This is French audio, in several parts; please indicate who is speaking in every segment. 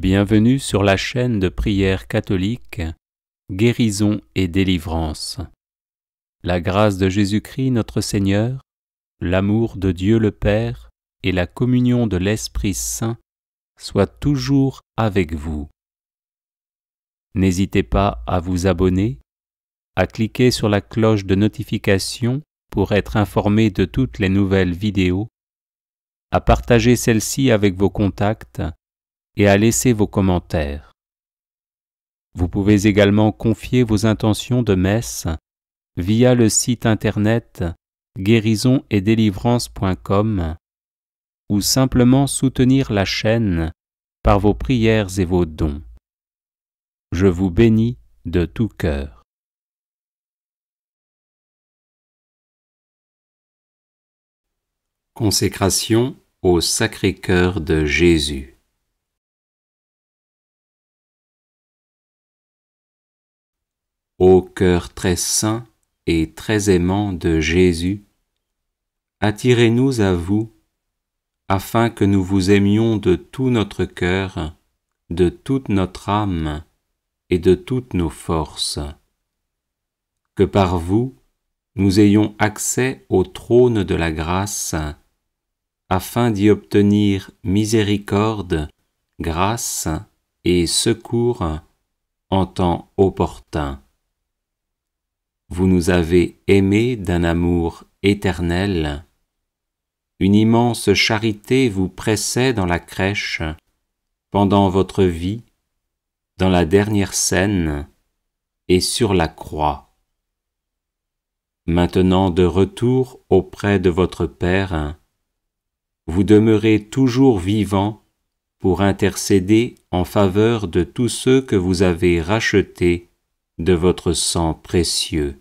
Speaker 1: Bienvenue sur la chaîne de prière catholique Guérison et délivrance. La grâce de Jésus-Christ notre Seigneur, l'amour de Dieu le Père et la communion de l'Esprit Saint soient toujours avec vous. N'hésitez pas à vous abonner, à cliquer sur la cloche de notification pour être informé de toutes les nouvelles vidéos, à partager celle-ci avec vos contacts et à laisser vos commentaires. Vous pouvez également confier vos intentions de messe via le site internet guérisonetdélivrance.com ou simplement soutenir la chaîne par vos prières et vos dons. Je vous bénis de tout cœur. Consécration au Sacré-Cœur de Jésus. Ô cœur très saint et très aimant de Jésus, attirez-nous à vous, afin que nous vous aimions de tout notre cœur, de toute notre âme et de toutes nos forces. Que par vous, nous ayons accès au trône de la grâce, afin d'y obtenir miséricorde, grâce et secours en temps opportun. Vous nous avez aimés d'un amour éternel. Une immense charité vous pressait dans la crèche, pendant votre vie, dans la dernière scène et sur la croix. Maintenant de retour auprès de votre Père, vous demeurez toujours vivant pour intercéder en faveur de tous ceux que vous avez rachetés de votre sang précieux.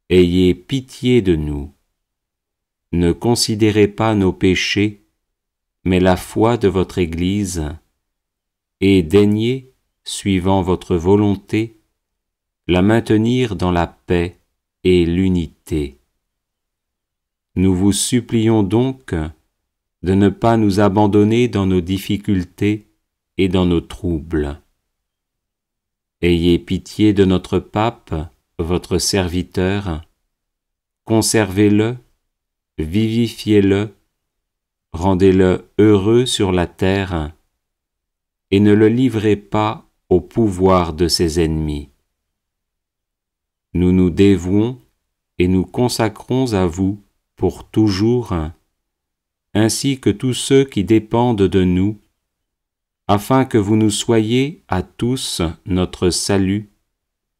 Speaker 1: Ayez pitié de nous. Ne considérez pas nos péchés, mais la foi de votre Église, et daignez, suivant votre volonté, la maintenir dans la paix et l'unité. Nous vous supplions donc de ne pas nous abandonner dans nos difficultés et dans nos troubles. Ayez pitié de notre pape, votre serviteur, conservez-le, vivifiez-le, rendez-le heureux sur la terre, et ne le livrez pas au pouvoir de ses ennemis. Nous nous dévouons et nous consacrons à vous pour toujours, ainsi que tous ceux qui dépendent de nous, afin que vous nous soyez à tous notre salut,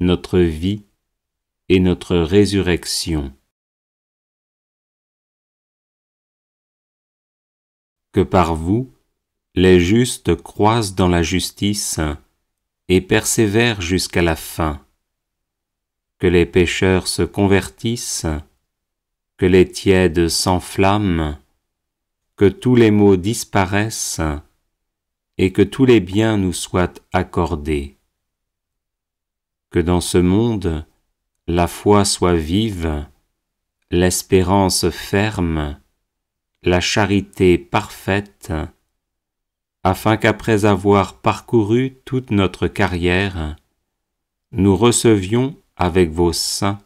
Speaker 1: notre vie et notre résurrection. Que par vous, les justes croissent dans la justice et persévèrent jusqu'à la fin. Que les pécheurs se convertissent, que les tièdes s'enflamment, que tous les maux disparaissent et que tous les biens nous soient accordés. Que dans ce monde, la foi soit vive, l'espérance ferme, la charité parfaite, afin qu'après avoir parcouru toute notre carrière, nous recevions avec vos saints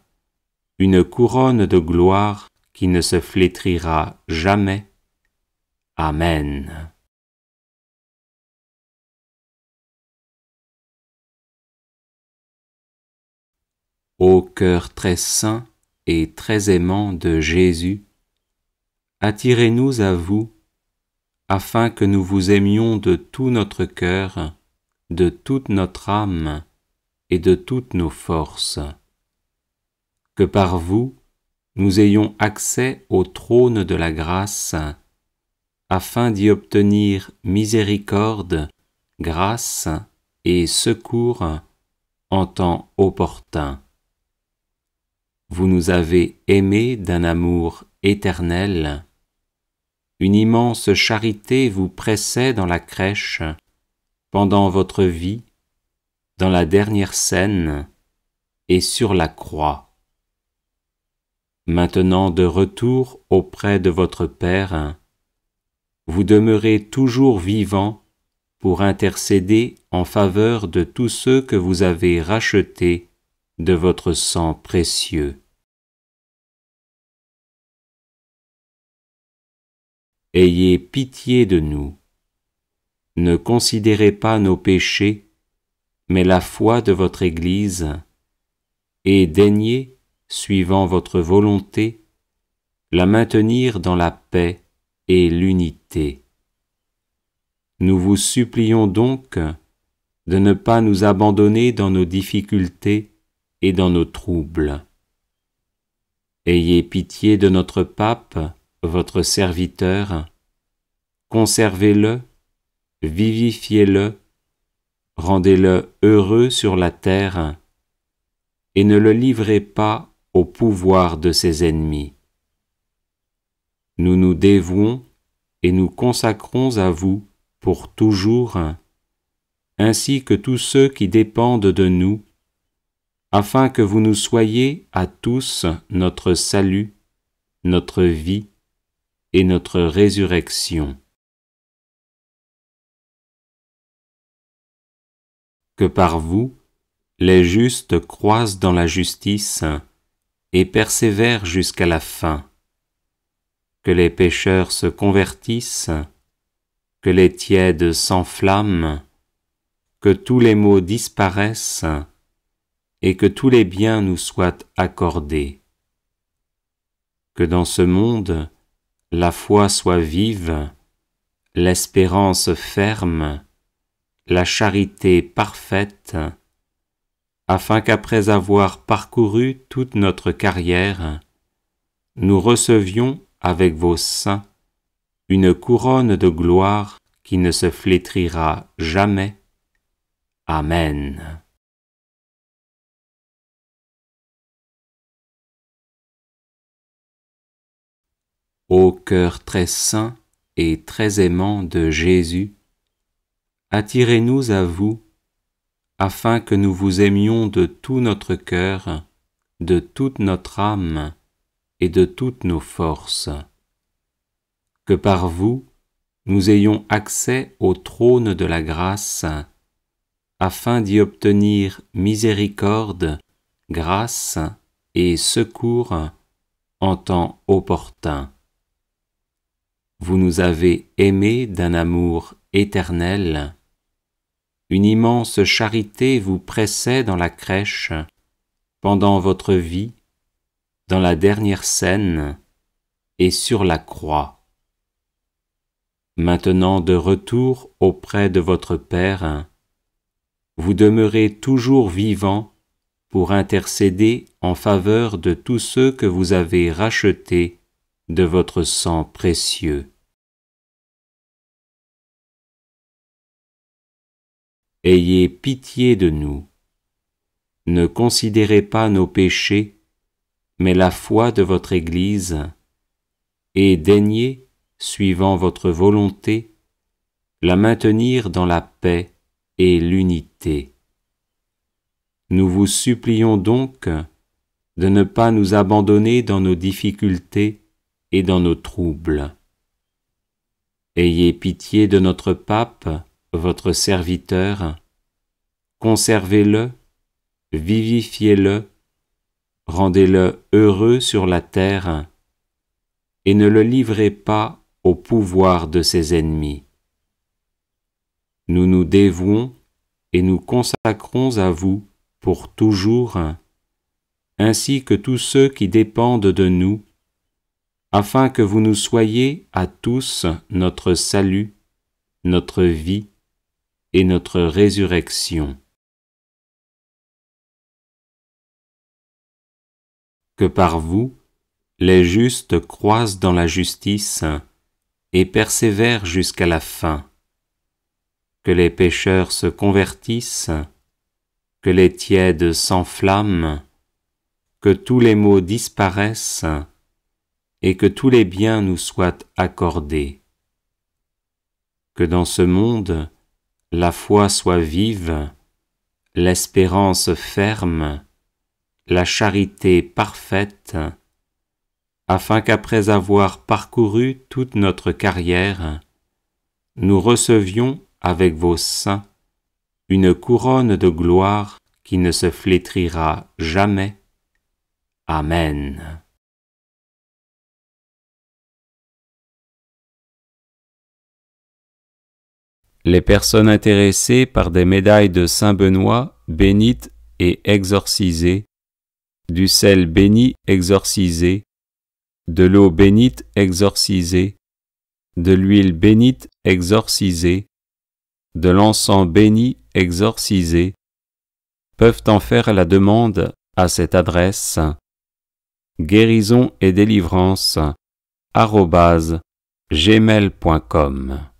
Speaker 1: une couronne de gloire qui ne se flétrira jamais. Amen. Ô cœur très saint et très aimant de Jésus, attirez-nous à vous, afin que nous vous aimions de tout notre cœur, de toute notre âme et de toutes nos forces. Que par vous, nous ayons accès au trône de la grâce, afin d'y obtenir miséricorde, grâce et secours en temps opportun. Vous nous avez aimés d'un amour éternel. Une immense charité vous pressait dans la crèche, pendant votre vie, dans la dernière scène et sur la croix. Maintenant de retour auprès de votre Père, vous demeurez toujours vivant pour intercéder en faveur de tous ceux que vous avez rachetés de votre sang précieux. Ayez pitié de nous. Ne considérez pas nos péchés, mais la foi de votre Église, et daignez, suivant votre volonté, la maintenir dans la paix et l'unité. Nous vous supplions donc de ne pas nous abandonner dans nos difficultés et dans nos troubles. Ayez pitié de notre pape, votre serviteur, conservez-le, vivifiez-le, rendez-le heureux sur la terre, et ne le livrez pas au pouvoir de ses ennemis. Nous nous dévouons et nous consacrons à vous pour toujours, ainsi que tous ceux qui dépendent de nous, afin que vous nous soyez à tous notre salut, notre vie et notre résurrection. Que par vous, les justes croissent dans la justice et persévèrent jusqu'à la fin. Que les pécheurs se convertissent, que les tièdes s'enflamment, que tous les maux disparaissent et que tous les biens nous soient accordés. Que dans ce monde, la foi soit vive, l'espérance ferme, la charité parfaite, afin qu'après avoir parcouru toute notre carrière, nous recevions avec vos saints une couronne de gloire qui ne se flétrira jamais. Amen. Ô cœur très saint et très aimant de Jésus, attirez-nous à vous, afin que nous vous aimions de tout notre cœur, de toute notre âme et de toutes nos forces. Que par vous, nous ayons accès au trône de la grâce, afin d'y obtenir miséricorde, grâce et secours en temps opportun. Vous nous avez aimés d'un amour éternel. Une immense charité vous pressait dans la crèche, pendant votre vie, dans la dernière scène et sur la croix. Maintenant de retour auprès de votre Père, vous demeurez toujours vivant pour intercéder en faveur de tous ceux que vous avez rachetés de votre sang précieux. Ayez pitié de nous. Ne considérez pas nos péchés, mais la foi de votre Église, et daignez, suivant votre volonté, la maintenir dans la paix et l'unité. Nous vous supplions donc de ne pas nous abandonner dans nos difficultés et dans nos troubles. Ayez pitié de notre pape, votre serviteur, conservez-le, vivifiez-le, rendez-le heureux sur la terre, et ne le livrez pas au pouvoir de ses ennemis. Nous nous dévouons et nous consacrons à vous pour toujours, ainsi que tous ceux qui dépendent de nous, afin que vous nous soyez à tous notre salut, notre vie et notre résurrection. Que par vous, les justes croissent dans la justice et persévèrent jusqu'à la fin. Que les pécheurs se convertissent, que les tièdes s'enflamment, que tous les maux disparaissent et que tous les biens nous soient accordés. Que dans ce monde, la foi soit vive, l'espérance ferme, la charité parfaite, afin qu'après avoir parcouru toute notre carrière, nous recevions avec vos saints une couronne de gloire qui ne se flétrira jamais. Amen. Les personnes intéressées par des médailles de Saint Benoît bénites et exorcisées, du sel béni exorcisé, de l'eau bénite exorcisée, de l'huile bénite exorcisée, de l'encens béni exorcisé, peuvent en faire la demande à cette adresse guérison et délivrance @gmail.com